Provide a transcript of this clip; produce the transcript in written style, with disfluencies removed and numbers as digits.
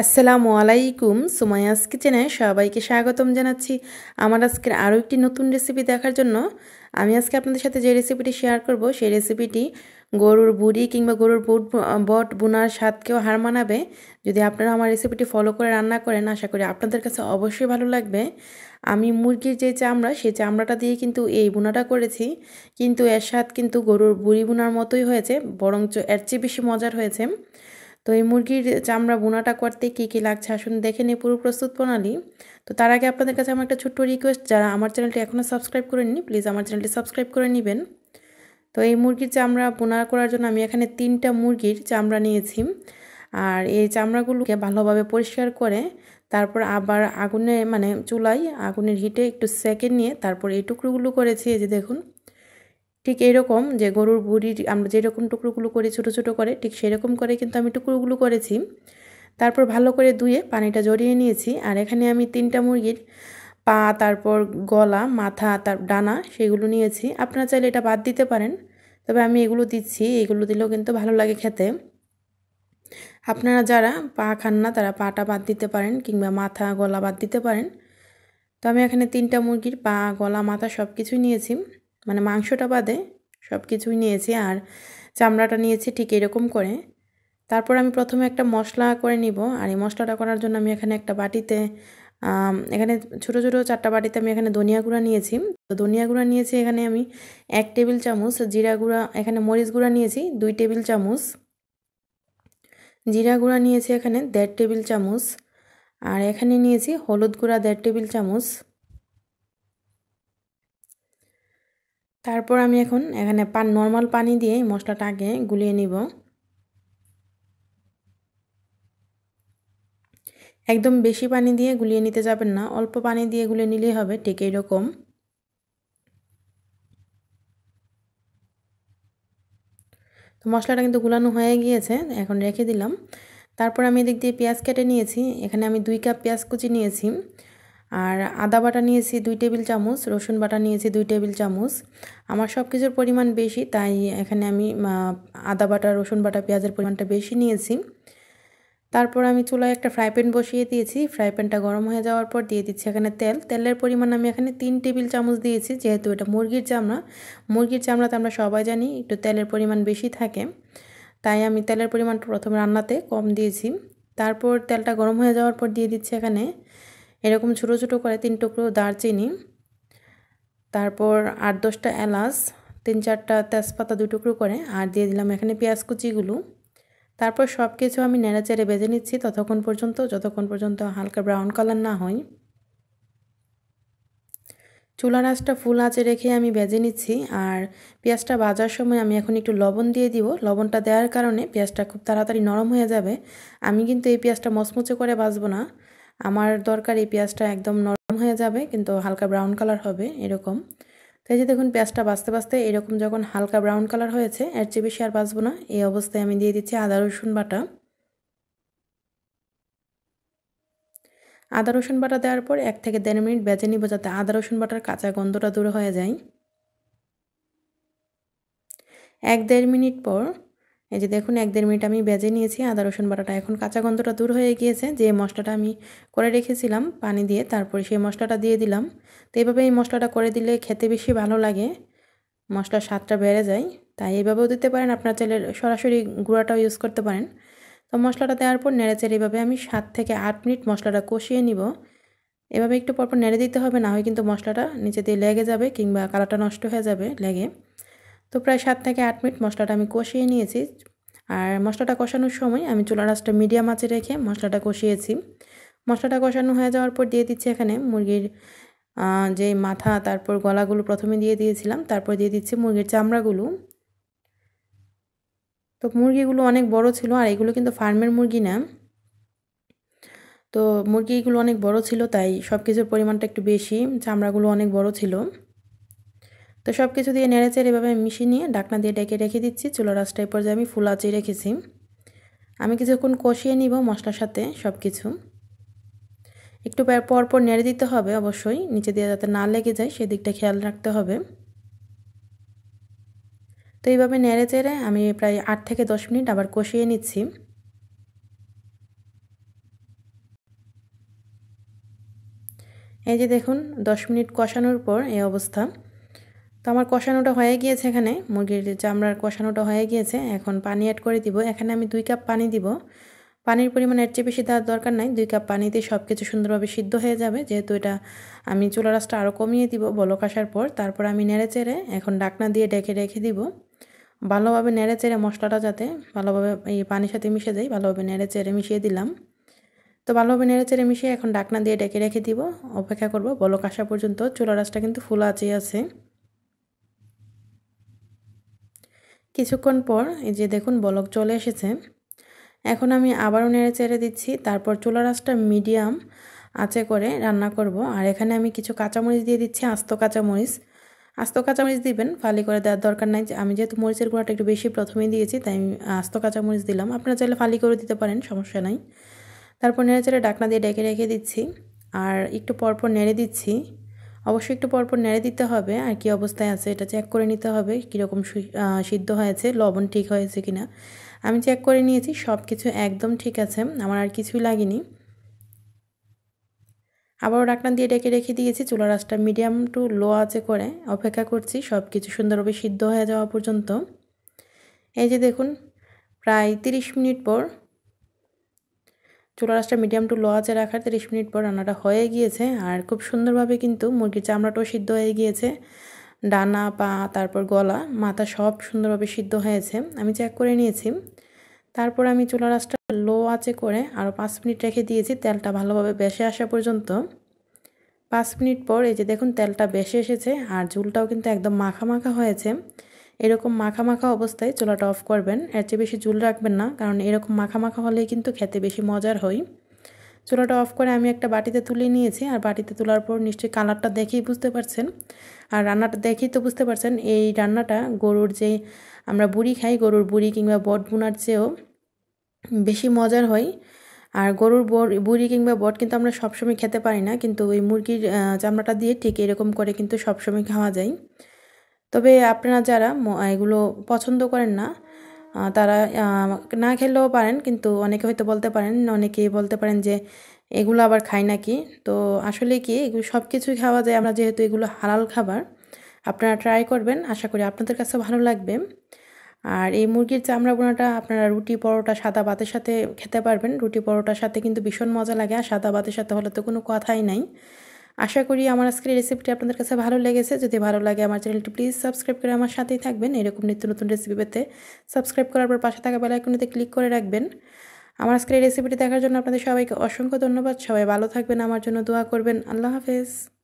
আসসালামু আলাইকুম। সুমাইয়াস কিচেনে সবাইকে স্বাগতম জানাচ্ছি আমার আজকের আরও একটি নতুন রেসিপি দেখার জন্য। আমি আজকে আপনাদের সাথে যে রেসিপিটি শেয়ার করব সেই রেসিপিটি গরুর বুড়ি কিংবা গরুর বট বোনার স্বাদকেও হার মানাবে। যদি আপনারা আমার রেসিপিটি ফলো করে রান্না করেন, আশা করি আপনাদের কাছে অবশ্যই ভালো লাগবে। আমি মুরগির যে চামড়া, সেই চামড়াটা দিয়ে কিন্তু এই বোনাটা করেছি, কিন্তু এর স্বাদ কিন্তু গরুর বুড়ি বোনার মতোই হয়েছে, বরঞ্চ এর চেয়ে বেশি মজার হয়েছে। তো এই মুরগির চামড়া বোনাটা করতে কী কী লাগছে আসুন দেখে নিই পুরো প্রস্তুত প্রণালী। তো তার আগে আপনাদের কাছে আমার একটা ছোট্ট রিকোয়েস্ট, যারা আমার চ্যানেলটি এখনও সাবস্ক্রাইব করেননি প্লিজ আমার চ্যানেলটি সাবস্ক্রাইব করে নেবেন। তো এই মুরগির চামড়া বোনা করার জন্য আমি এখানে 3টা মুরগির চামড়া নিয়েছি। আর এই চামড়াগুলোকে ভালোভাবে পরিষ্কার করে তারপর আবার আগুনে চুলায় আগুনের হিটে একটু সেকে নিয়ে তারপর এই টুকরোগুলো করেছি। এই যে দেখুন, ঠিক এইরকম যে গরুর বুড়ির আমরা যেরকম টুকরোগুলো করি ছোটো ছোটো করে, ঠিক সেরকম করে কিন্তু আমি টুকরোগুলো করেছি। তারপর ভালো করে ধুয়ে পানিটা ঝরিয়ে নিয়েছি। আর এখানে আমি 3টা মুরগির পা, তারপর গলা, মাথা, তার ডানা সেগুলো নিয়েছি। আপনারা চাইলে এটা বাদ দিতে পারেন, তবে আমি এগুলো দিচ্ছি। এগুলো দিলেও কিন্তু ভালো লাগে খেতে। আপনারা যারা পা খান না তারা পাটা বাদ দিতে পারেন কিংবা মাথা, গলা বাদ দিতে পারেন। তো আমি এখানে 3টা মুরগির পা, গলা, মাথা সব কিছুই নিয়েছি, মাংসটা বাদে সব কিছুই নিয়েছি। আর চামড়াটা নিয়েছি ঠিক এরকম করে। তারপর আমি প্রথমে একটা মশলা করে নিব। আর এই মশলাটা করার জন্য আমি এখানে একটা বাটিতে এখানে ছোটো ছোটো 4টা বাটিতে আমি এখানে ধনিয়া গুঁড়া নিয়েছি। তো ধনিয়া গুঁড়া নিয়েছি এখানে আমি 1 টেবিল চামচ, জিরা গুঁড়া, এখানে মরিচ গুঁড়া নিয়েছি 2 টেবিল চামচ, জিরা গুঁড়া নিয়েছি এখানে 1.5 টেবিল চামচ, আর এখানে নিয়েছি হলুদ গুঁড়া 1.5 টেবিল চামচ। তারপর আমি এখন এখানে নর্মাল পানি দিয়ে মশলাটা আগে গুলিয়ে নিব। একদম বেশি পানি দিয়ে গুলিয়ে নিতে যাবেন না, অল্প পানি দিয়ে গুলিয়ে নিলেই হবে, ঠিক এইরকম। তো মশলাটা কিন্তু গুলানো হয়ে গিয়েছে, এখন রেখে দিলাম। তারপর আমি এদিক দিয়ে পেঁয়াজ কেটে নিয়েছি। এখানে আমি 2 কাপ পেঁয়াজ কুচি নিয়েছি। আর আদা বাটা নিয়েছি 2 টেবিল চামচ, রসুন বাটা নিয়েছি 2 টেবিল চামচ। আমার সব কিছুর পরিমাণ বেশি, তাই এখানে আমি আদা বাটা, রসুন বাটা, পেঁয়াজের পরিমাণটা বেশি নিয়েছি। তারপর আমি চুলায় একটা ফ্রাই প্যান বসিয়ে দিয়েছি। ফ্রাই প্যানটা গরম হয়ে যাওয়ার পর দিয়ে দিচ্ছি এখানে তেল। তেলের পরিমাণ আমি এখানে 3 টেবিল চামচ দিয়েছি, যেহেতু এটা মুরগির চামড়া। মুরগির চামড়াতে আমরা সবাই জানি একটু তেলের পরিমাণ বেশি থাকে, তাই আমি তেলের পরিমাণটা প্রথমে রান্নাতে কম দিয়েছি। তারপর তেলটা গরম হয়ে যাওয়ার পর দিয়ে দিচ্ছি এখানে এরকম ছোটো ছোটো করে 3 টুকরো দারচিনি, তারপর 8-10টা এলাচ, 3-4টা তেজপাতা 2 টুকরো করে, আর দিয়ে দিলাম এখানে পেঁয়াজ কুচিগুলো। তারপর সব কিছু আমি নেড়েচেড়ে ভেজে নিচ্ছি যতক্ষণ পর্যন্ত হালকা ব্রাউন কালার না হয়। চুলার আঁচটা ফুল আঁচে রেখে আমি ভেজে নিচ্ছি। আর পেঁয়াজটা ভাজার সময় আমি এখন একটু লবণ দিয়ে দিব। লবণটা দেওয়ার কারণে পেঁয়াজটা খুব তাড়াতাড়ি নরম হয়ে যাবে। আমি কিন্তু এই পেঁয়াজটা মচমচে করে ভাজবো না, আমার দরকার এই পেঁয়াজটা একদম নরম হয়ে যাবে কিন্তু হালকা ব্রাউন কালার হবে এরকম। তো এই যে দেখুন, পেঁয়াজটা ভাজতে ভাজতে এরকম যখন হালকা ব্রাউন কালার হয়েছে, এর চেয়ে বেশি আর ভাজবো না। এই অবস্থায় আমি দিয়ে দিচ্ছি আদা রসুন বাটা। আদা রসুন বাটা দেওয়ার পর 1 থেকে 1.5 মিনিট ভেজে নিব, যাতে আদা রসুন বাটার কাঁচা গন্ধটা দূর হয়ে যায়। 1-1.5 মিনিট পর এই যে দেখুন 1-1.5 মিনিট আমি ভেজে নিয়েছি আদা রসুন বাটাটা। এখন কাঁচা গন্ধটা দূর হয়ে গিয়েছে। যে মশলাটা আমি করে রেখেছিলাম পানি দিয়ে, তারপরে সেই মশলাটা দিয়ে দিলাম। তো এইভাবে এই মশলাটা করে দিলে খেতে বেশি ভালো লাগে, মশলার স্বাদটা বেড়ে যায়। তাই এইভাবেও দিতে পারেন, আপনার চাইলে সরাসরি গুঁড়াটাও ইউজ করতে পারেন। তো মশলাটা দেওয়ার পর নেড়েচেড়ে এইভাবে আমি 7 থেকে 8 মিনিট মশলাটা কষিয়ে নিব। এভাবে একটু পরপর নেড়ে দিতে হবে, না হয় কিন্তু মশলাটা নিচে দিয়ে লেগে যাবে কিংবা কালারটা নষ্ট হয়ে যাবে লেগে। তো প্রায় 7 থেকে 8 মিনিট মশলাটা আমি কষিয়ে নিয়েছি। আর মশলাটা কষানোর সময় আমি চুলার আঁচটা মিডিয়াম আঁচে রেখে মশলাটা কষিয়েছি। মশলাটা কষানো হয়ে যাওয়ার পর দিয়ে দিচ্ছি এখানে মুরগির যে মাথা, তারপর গলাগুলো প্রথমে দিয়ে দিয়েছিলাম, তারপর দিয়ে দিচ্ছি মুরগির চামড়াগুলো। তো মুরগিগুলো অনেক বড় ছিল, আর এগুলো কিন্তু ফার্মের মুরগি না। তো মুরগিগুলো অনেক বড় ছিল, তাই সব কিছুর পরিমাণটা একটু বেশি, চামড়াগুলো অনেক বড় ছিল। তো সব কিছু দিয়ে নেড়েচেড়ে এভাবে মিশিয়ে নিয়ে ঢাকনা দিয়ে ঢেকে রেখে দিচ্ছি। চুলার আঁচটা এই পর্যায়ে আমি ফুল আঁচে রেখেছি। আমি কিছুক্ষণ কষিয়ে নিব মশলার সাথে সব কিছু। একটু পর পর নেড়ে দিতে হবে অবশ্যই, নিচে দিয়ে যাতে না লেগে যায় সেদিকটা খেয়াল রাখতে হবে। তো এইভাবে নেড়ে চেড়ে আমি প্রায় 8 থেকে 10 মিনিট আবার কষিয়ে নিচ্ছি। এই যে দেখুন 10 মিনিট কষানোর পর এই অবস্থা। তো আমার কষানোটা হয়ে গিয়েছে, এখানে মুরগির চামড়ার কষানোটা হয়ে গিয়েছে। এখন পানি অ্যাড করে দিব। এখানে আমি 2 কাপ পানি দিব। পানির পরিমাণ এর চেয়ে বেশি দেওয়ার দরকার নাই। 2 কাপ পানিতে সব কিছু সুন্দরভাবে সিদ্ধ হয়ে যাবে। যেহেতু এটা আমি চুলার আঁচটা আরও কমিয়ে দিব বলক আসার পর। তারপর আমি নেড়েচেড়ে এখন ঢাকনা দিয়ে ঢেকে রেখে দিব। ভালোভাবে নেড়েচেড়ে মশলাটা যাতে ভালোভাবে এই পানির সাথে মিশে যায়, ভালোভাবে নেড়েচেড়ে মিশিয়ে দিলাম। তো ভালোভাবে নেড়েচেড়ে মিশিয়ে এখন ঢাকনা দিয়ে ঢেকে রেখে দিব। অপেক্ষা করব বলক আসা পর্যন্ত। চুলার আঁচটা কিন্তু ফুল আঁচেই আছে। কিছুক্ষণ পর এই যে দেখুন বলক চলে এসেছে। এখন আমি আবারও নেড়েচেড়ে দিচ্ছি। তারপর চুলার আঁচটা মিডিয়াম আঁচে করে রান্না করব। আর এখানে আমি কিছু কাঁচামরিচ দিয়ে দিচ্ছি, আস্ত কাঁচামরিচ। আস্ত কাঁচামরিচ দিবেন, ফালি করে দেওয়ার দরকার নাই। আমি যেহেতু মরিচের গুঁড়াটা একটু বেশি প্রথমেই দিয়েছি, তাই আমি আস্ত কাঁচামরিচ দিলাম। আপনারা চাইলে ফালি করে দিতে পারেন, সমস্যা নাই। তারপর নেড়েচেড়ে ঢাকনা দিয়ে ঢেকে রেখে দিচ্ছি। আর একটু পরপর নেড়ে দিচ্ছি। অবশ্যই একটু পরপর নেড়ে দিতে হবে। আর কি অবস্থায় আছে এটা চেক করে নিতে হবে, কীরকম সিদ্ধ হয়েছে, লবণ ঠিক হয়েছে কিনা। আমি চেক করে নিয়েছি, সব কিছু একদম ঠিক আছে, আমার আর কিছুই লাগেনি। আবারও ঢাকনা দিয়ে ঢেকে রেখে দিয়েছি। চুলার আঁচটা মিডিয়াম টু লো আঁচে করে অপেক্ষা করছি সব কিছু সুন্দরভাবে সিদ্ধ হয়ে যাওয়া পর্যন্ত। এই যে দেখুন প্রায় 30 মিনিট পর, চুলার আঁচটা মিডিয়াম টু লো আঁচে রাখার 30 মিনিট পর রান্নাটা হয়ে গিয়েছে। আর খুব সুন্দরভাবে কিন্তু মুরগির চামড়াটাও সিদ্ধ হয়ে গিয়েছে। ডানা, পা, তারপর গলা, মাথা সব সুন্দরভাবে সিদ্ধ হয়েছে। আমি চেক করে নিয়েছি। তারপর আমি চুলার আঁচটা লো আঁচে করে আরও 5 মিনিট রেখে দিয়েছি তেলটা ভালোভাবে বেশে আসা পর্যন্ত। 5 মিনিট পর এই যে দেখুন তেলটা বেশে এসেছে আর ঝোলটাও কিন্তু একদম মাখা মাখা হয়েছে। এরকম মাখা মাখা অবস্থায় চুলাটা অফ করবেন, এর চেয়ে বেশি ঝোল রাখবেন না, কারণ এরকম মাখা মাখা হলেই কিন্তু খেতে বেশি মজার হয়। চুলাটা অফ করে আমি একটা বাটিতে তুলে নিয়েছি। আর বাটিতে তোলার পর নিশ্চয়ই কালারটা দেখেই বুঝতে পারছেন, আর রান্নাটা দেখেই তো বুঝতে পারছেন এই রান্নাটা গরুর যে আমরা বুড়ি খাই, গরুর বুড়ি কিংবা বট ভুনার চেয়েও বেশি মজার হয়। আর গরুর বুড়ি কিংবা বট কিন্তু আমরা সবসময় খেতে পারি না, কিন্তু ওই মুরগির চামড়াটা দিয়ে ঠিক এরকম করে কিন্তু সবসময় খাওয়া যায়। তবে আপনারা যারা এগুলো পছন্দ করেন না, তারা না খেলেও পারেন, কিন্তু অনেকে হয়তো বলতে পারেন, অনেকেই বলতে পারেন যে এগুলো আবার খাই নাকি। তো আসলে কি এগুলো সব কিছুই খাওয়া যায়, আমরা যেহেতু এগুলো হালাল খাবার। আপনারা ট্রাই করবেন, আশা করি আপনাদের কাছে ভালো লাগবে। আর এই মুরগির চামড়া বোনাটা আপনারা রুটি, পরোটা, সাদা ভাতের সাথে খেতে পারবেন। রুটি পরোটার সাথে কিন্তু ভীষণ মজা লাগে, আর সাদা ভাতের সাথে হলে তো কোনো কথাই নাই। আশা করি আমার আজকের এই রেসিপিটি আপনাদের কাছে ভালো লেগেছে। যদি ভালো লাগে আমার চ্যানেলটি প্লিজ সাবস্ক্রাইব করে আমার সাথেই থাকবেন। এরকম নিত্য নতুন রেসিপি পেতে সাবস্ক্রাইব করার পর পাশে থাকা বেল আইকনটিতে ক্লিক করে রাখবেন। আমার আজকের এই রেসিপিটি দেখার জন্য আপনাদের সবাইকে অসংখ্য ধন্যবাদ। সবাই ভালো থাকবেন, আমার জন্য দোয়া করবেন। আল্লাহ হাফেজ।